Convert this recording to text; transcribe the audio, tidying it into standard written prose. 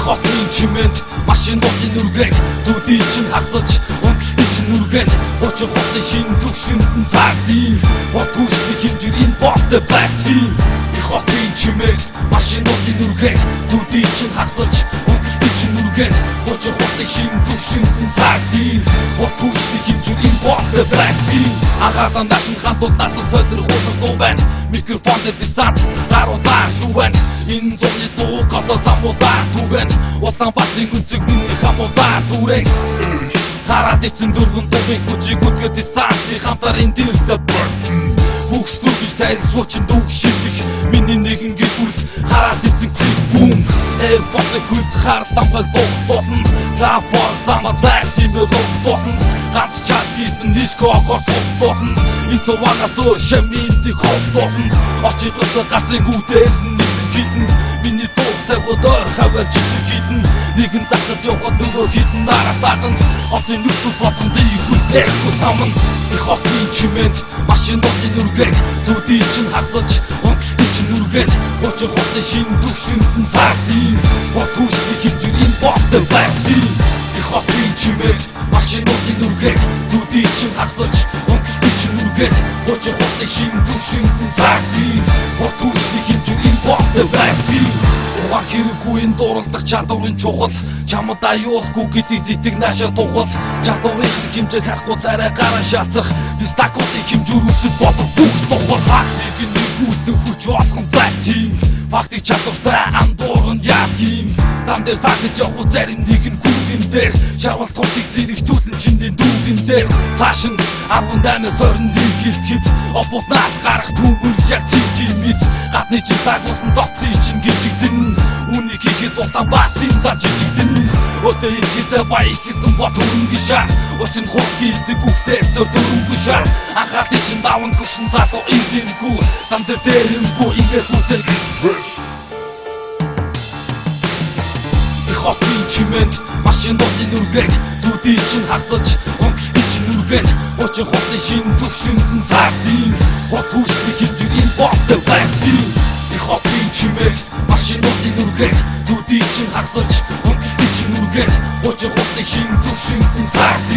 хотын чимээнд машинуудын нүргээг зүдий чинь хасаж унталтын чинь нүргээн хуучин хотын шин төвшөнд нь сагдин хот хүчний хэмжээр энэ бостой black team хотын чимээнд машинуудын нүргээг зүдий чинь хасаж унталтын чинь нүргээн хуучин хотын шин төвшөнд нь сагдин хот хүчний хэмжээр энэ бостой black team агаатан дашин хатууд надад сойдэр хуулдаг байна микрофон дээр десант гаруудаар шүүвэн энэ зуны дуу гадаа замуудаар түгэн Улаанбаатарын гүнзэг миний хамуудаар түрэг хараад эцэн дөрвөн дуугийн хүчийг үзгээд десантын хамтар энэ дэрсэ бүхсрүү гэж тарих руучин дүүг шилдэх миний нэгэн гэрүүс хараад эцэн клип бум фосыг хүлд хар самхаг дуухтуулна за бор замаа black team дуухтуулна ганц час хийсэн диско госуухтуулна энэ цуванаас шаминтыг хоолтуулна очигос гацын гүдээр хийсэн миний дуухтай бодор хавар чиглэн нэгэн захад яваад нөгөө хитэн нараас тагна хотын нүсэл ботон дээг хүлээх саман хотын чимээнд машинуудын нүргээг зүдий чинь хасаж унталтын чинь нүргээн хуучин хотын шин төвшөнд нь сагдин хот хүчний хэмжээр энэ бостой black team хотын чимээнд машинуудын нүргээг зүдий чинь хасаж унталтын чинь нүргээн хуучин хотын шин төвшөнд нь сагдин хот хүчний хэмжээр энэ бостой black team Хэрэггүй энэ дууралдах чадварын чухал чамд аюулгүй гэдэг дитэг наашаа тухал чадварын хэмжээг харахгүй царай гараа шалцах пистакотын хэмжүүр үсэд бодох бүх тухал хахныг нэгүүлдэг хүч олгон black team фактик чадвартай андуурн яа тийм зам дээр сахиж явах зарим нэгэн гүргэн дээр шавал тултыг зэрэг зүйлэн чиндээ дүүрэн дээр цааш нь 18-аас 21 гэлтгэд опутнаас гарах түүмэл яг цэгийн мэд гадны чи сагуулсан доцсон чин гिचгдэн үнийг хийхэд Улаанбаатарын зам жижигдэн өтөө ихэдэ баях хийсэн бот хөрөнгө шар учин хур хийдэг үхлээс дөрөнгө шар анхаарлын чин даван хөшин залуу индэнгүй зам дээр дээрэмгүй ингээд үцэл хотын чимээнд машинуудын нүргээг зүдий чинь хасаж унталтын чинь нүргээн хуучин хотын шин төвшөнд нь сагдин хот хүчний хэмжээр энэ бостой black team хотын чимээнд машинуудын нүргээг зүдий чинь хасаж унталтын чинь нүргээн хуучин хотын шин төвшөнд нь сагдин